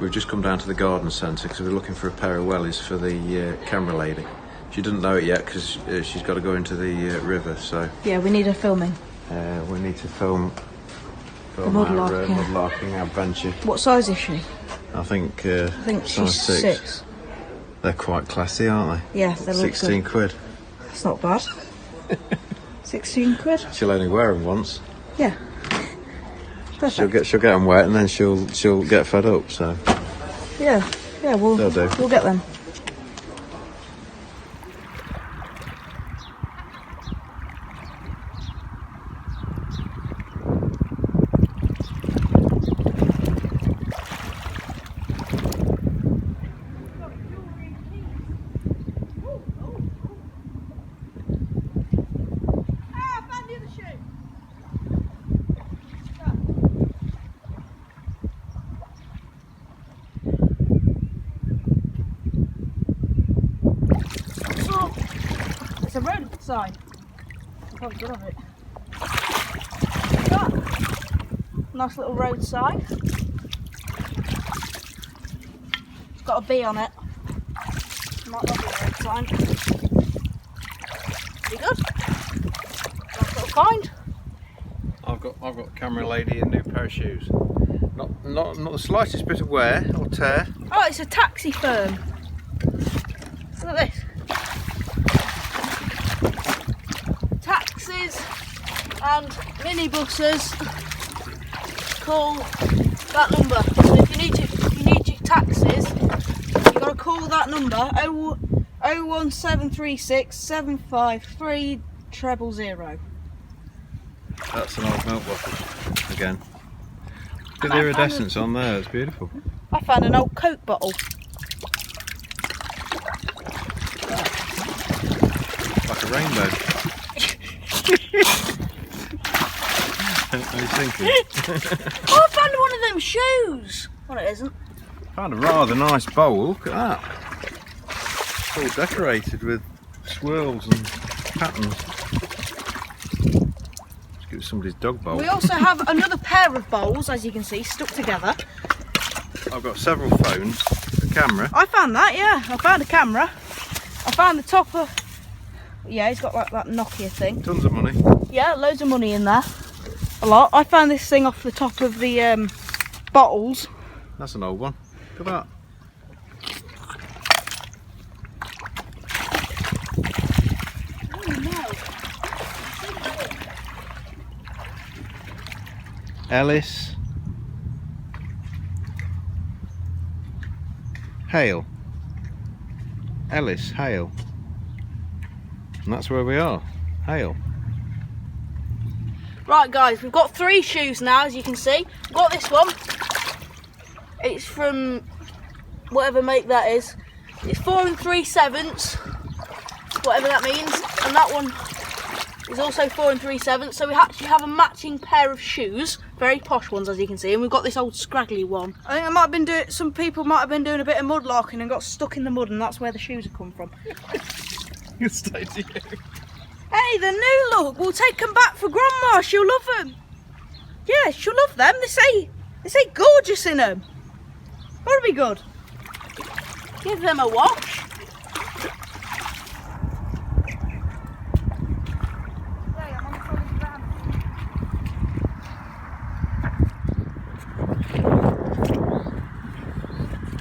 We've just come down to the garden centre because we're looking for a pair of wellies for the camera lady. She doesn't know it yet because she's got to go into the river, so... Yeah, we need her filming. We need to film the our mudlarking adventure. What size is she? I think she's size 6. They're quite classy, aren't they? Yeah, they look 16 good. quid. That's not bad. 16 quid. She'll only wear them once. Yeah. Perfect. She'll get them wet and then she'll get fed up. So. Yeah, we'll get them. It's a road sign. I'm probably good of it. That. Nice little road sign. It's got a B on it. Might not be a road sign. Pretty good. Nice little find. I've got camera lady a new pair of shoes. Not the slightest bit of wear or tear. Oh, it's a taxi firm. Look at this. Taxis and minibuses call that number. So if you need your taxis, you've got to call that number 01736 753 000. That's an old milk bottle again. Look at the iridescence on there, it's beautiful. I found an old Coke bottle. Like a rainbow. What are you thinking? Oh, I found one of them shoes. Well, it isn't. Found a rather nice bowl, look at that. It's all decorated with swirls and patterns. Let's give it somebody's dog bowl. We also have another pair of bowls, as you can see, stuck together. I've got several phones, a camera. I found that, yeah. I found a camera. I found the top of... Yeah, he's got like that Nokia thing. Tons of money. Yeah, loads of money in there. A lot. I found this thing off the top of the bottles. That's an old one. Look at that. Oh no. Ellis. Hale. Ellis Hale. And that's where we are. Hale. Right guys, we've got 3 shoes now, as you can see. We've got this one. It's from whatever make that is. It's 4 3/7, whatever that means. And that one is also 4 3/7. So we actually have a matching pair of shoes. Very posh ones, as you can see. And we've got this old scraggly one. I think I might have been some people might have been doing a bit of mudlarking and got stuck in the mud, and that's where the shoes have come from. Stay to you. Hey, they're new, look. We'll take them back for Grandma. She'll love them. Yeah, she'll love them. They say gorgeous in them. That'll be good. Give them a wash.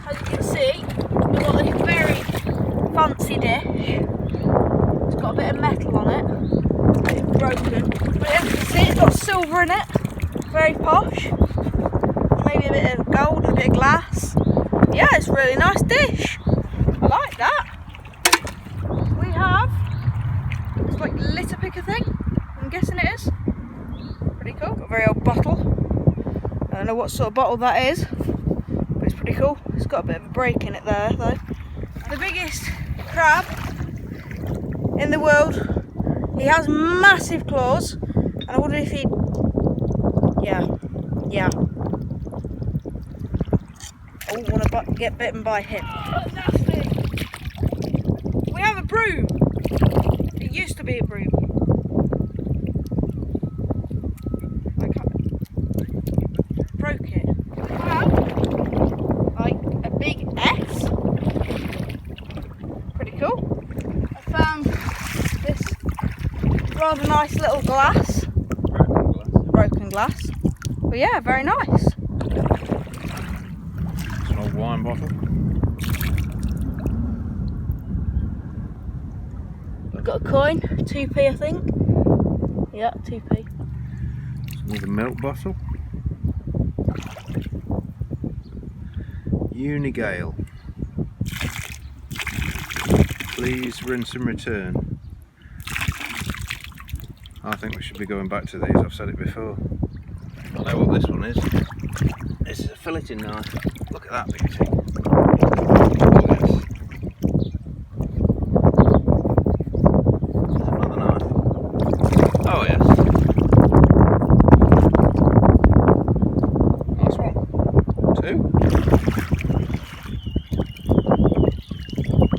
As you can see, we've got this very fancy dish. It's got a bit of metal on it. It's broken. But as you can see, it's got silver in it. Very posh. Maybe a bit of gold, a bit of glass. Yeah, it's a really nice dish. I like that. We have, it's like a litter picker thing. I'm guessing it is. Pretty cool. Got a very old bottle. I don't know what sort of bottle that is, but it's pretty cool. It's got a bit of a break in it there though. The biggest crab in the world. He has massive claws, and I wonder if he... Yeah. Oh, want to get bitten by him. Oh, nasty. We have a broom. It used to be a broom. I broke it. Wow. I nice little glass. Broken glass. But yeah, very nice. It's an old wine bottle. We've got a coin, 2p I think. Yeah, 2p. Another milk bottle. Unigale. Please rinse and return. I think we should be going back to these, I've said it before. I know what this one is. This is a filleting knife. Look at that beauty. Look at this. There's another knife. Oh yes. Nice one. 2.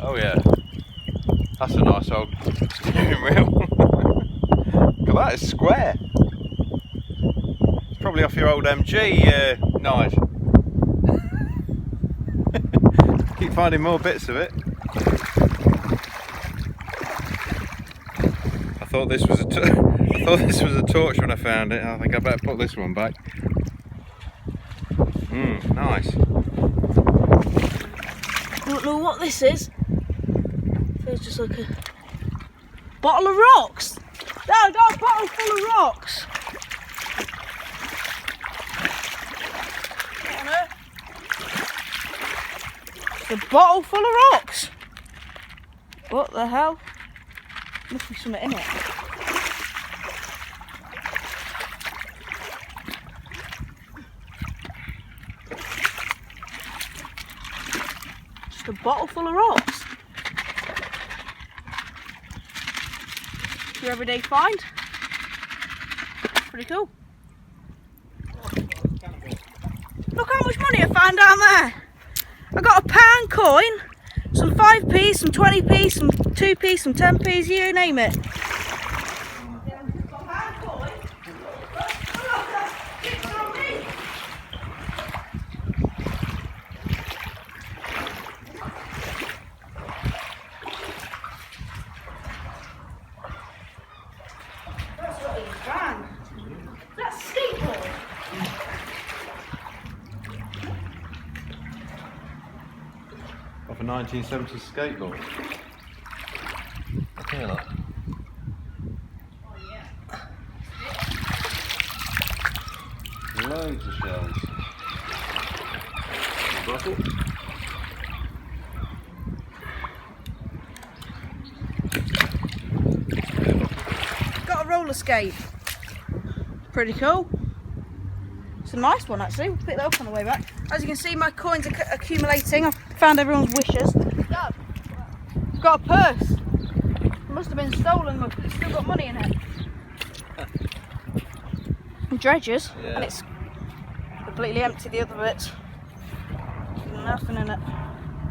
Oh yeah. That's a nice old steering wheel. Look at that, it's square. It's probably off your old MG, Nige. Keep finding more bits of it. I thought this was a torch when I found it. I think I better put this one back. Nice. I don't know what this is. Feels just like a bottle of rocks. No, not a bottle full of rocks. It's a bottle full of rocks. What the hell? Must be something in it. Just a bottle full of rocks. Your everyday find. Pretty cool. Look how much money I found down there. I got a £1 coin, some 5p, some 20p, some 2p, some 10p's, you name it. Off a 1970s skateboard. Look at that. Loads of shells. A bottle. Got a roller skate. Pretty cool. It's a nice one actually. We'll pick that up on the way back. As you can see, my coins are accumulating. I've found everyone's wishes. Dad, I've got a purse. It must have been stolen. I've still got money in it. And dredges, Yeah. and it's completely empty. The other bits, nothing in it.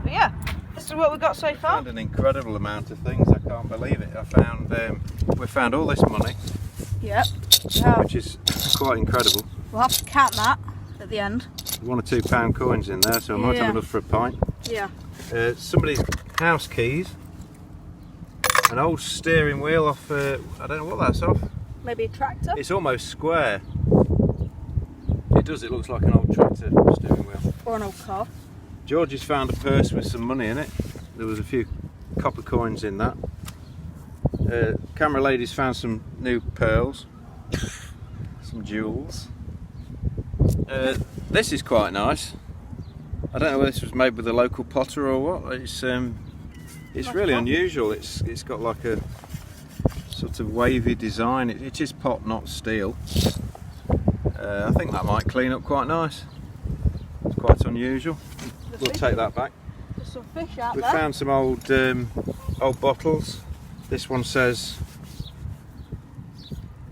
But yeah, this is what we've got so I far. found an incredible amount of things. I can't believe it. We found all this money, Yep. Yeah. which is quite incredible. We'll have to count that at the end. £1 or £2 coins in there, so I might Yeah. have enough for a pint. Yeah. Somebody's house keys, an old steering wheel off, I don't know what that's off. Maybe a tractor. It's almost square. It does, it looks like an old tractor steering wheel. Or an old car. George's found a purse with some money in it. There was a few copper coins in that. Camera lady's found some new pearls, some jewels. This is quite nice. I don't know whether this was made with a local potter or what. It's really unusual. It's got like a sort of wavy design. It is pot, not steel. I think that might clean up quite nice. It's quite unusual. We'll take that back. There's some fish out We there. found some old bottles. This one says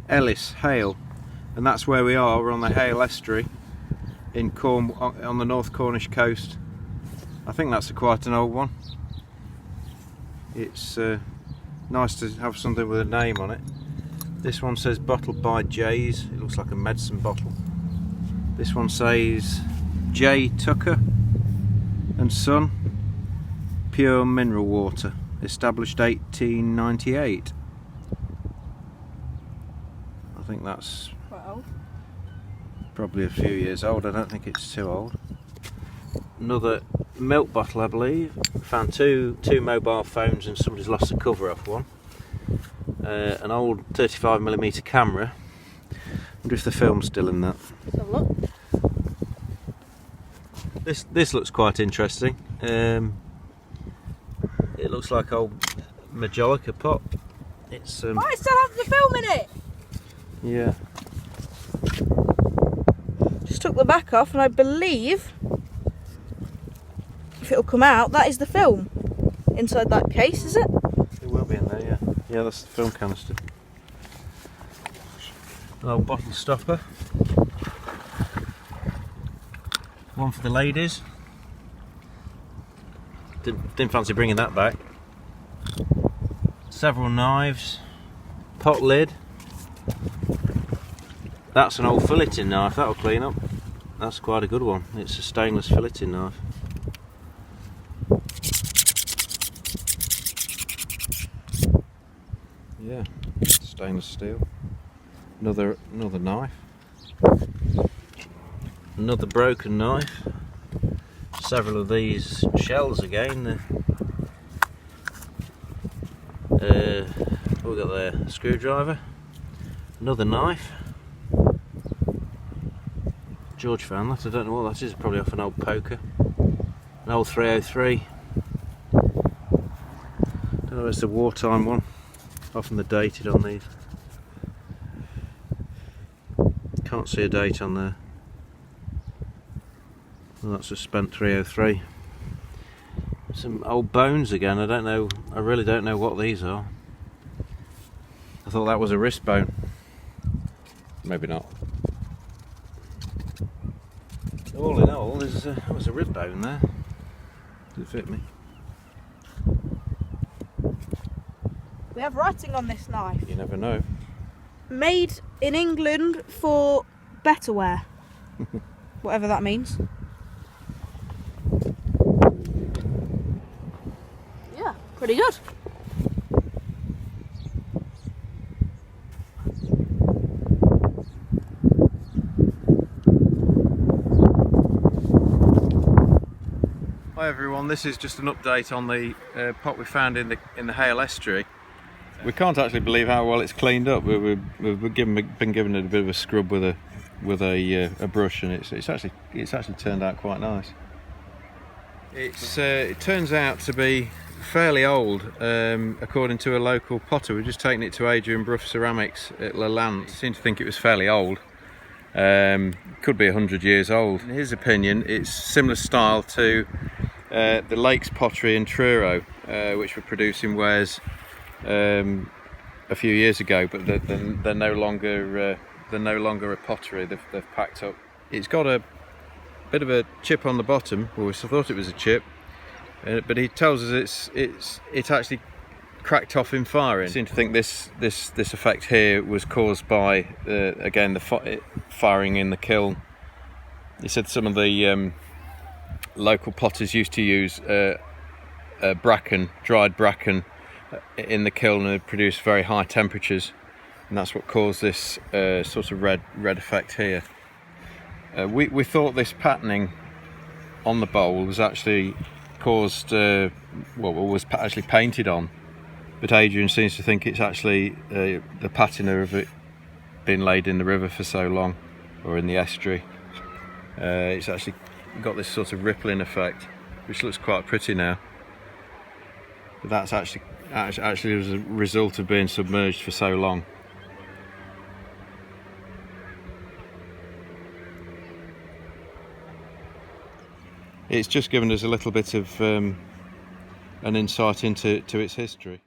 Ellis Hale, and that's where we are. We're on the Hale Estuary in Cornwall, on the North Cornish coast. I think that's quite an old one. It's nice to have something with a name on it. This one says bottled by Jay's. It looks like a medicine bottle. This one says J. Tucker and Son, pure mineral water, established 1898. I think that's Quite old. probably a few years old. I don't think it's too old. Another milk bottle, I believe. Found two mobile phones and somebody's lost the cover off one. An old 35mm camera. Wonder if the film's still in that. Let's have a look. This looks quite interesting. It looks like old Majolica pot. It's Oh, it still has the film in it! yeah. Just took the back off, and I believe, if it'll come out, that is the film inside that case, is it? It will be in there, yeah. Yeah, that's the film canister. An old bottle stopper. One for the ladies. Didn't fancy bringing that back. Several knives. Pot lid. That's an old filleting knife, that'll clean up. That's quite a good one. It's a stainless filleting knife. Yeah, stainless steel. Another knife. Another broken knife. Several of these shells again. What we got there? Screwdriver. Another knife. George found that. I don't know what that is. Probably off an old poker. An old 303. Don't know if it's a wartime one. Often they're dated on these. Can't see a date on there. Well, that's a spent 303. Some old bones again. I don't know. I really don't know what these are. I thought that was a wrist bone. Maybe not. All in all, there was a rib bone there. Did it fit me? We have writing on this knife. You never know. Made in England for better wear. Whatever that means. Yeah, pretty good. Hi everyone, this is just an update on the pot we found in the Hale estuary. We can't actually believe how well it's cleaned up. We've been given it a bit of a scrub with a brush, and it's actually turned out quite nice. It turns out to be fairly old, according to a local potter. We've just taken it to Adrian Brough ceramics at Lelant. Seem to think it was fairly old. Could be 100 years old. In his opinion, it's similar style to the Lakes pottery in Truro, which were producing wares a few years ago, but they're no longer a pottery. They've packed up. It's got a bit of a chip on the bottom. Well, we thought it was a chip, but he tells us it's actually cracked off in firing. I seem to think this effect here was caused by again the firing in the kiln. He said some of the local potters used to use bracken, dried bracken, in the kiln, and it produced very high temperatures, and that's what caused this sort of red effect here. We thought this patterning on the bowl was actually caused, was actually painted on, but Adrian seems to think it's actually the patina of it being laid in the river for so long, or in the estuary. It's actually got this sort of rippling effect, which looks quite pretty now. But that's actually as a result of being submerged for so long. It's just given us a little bit of an insight into its history.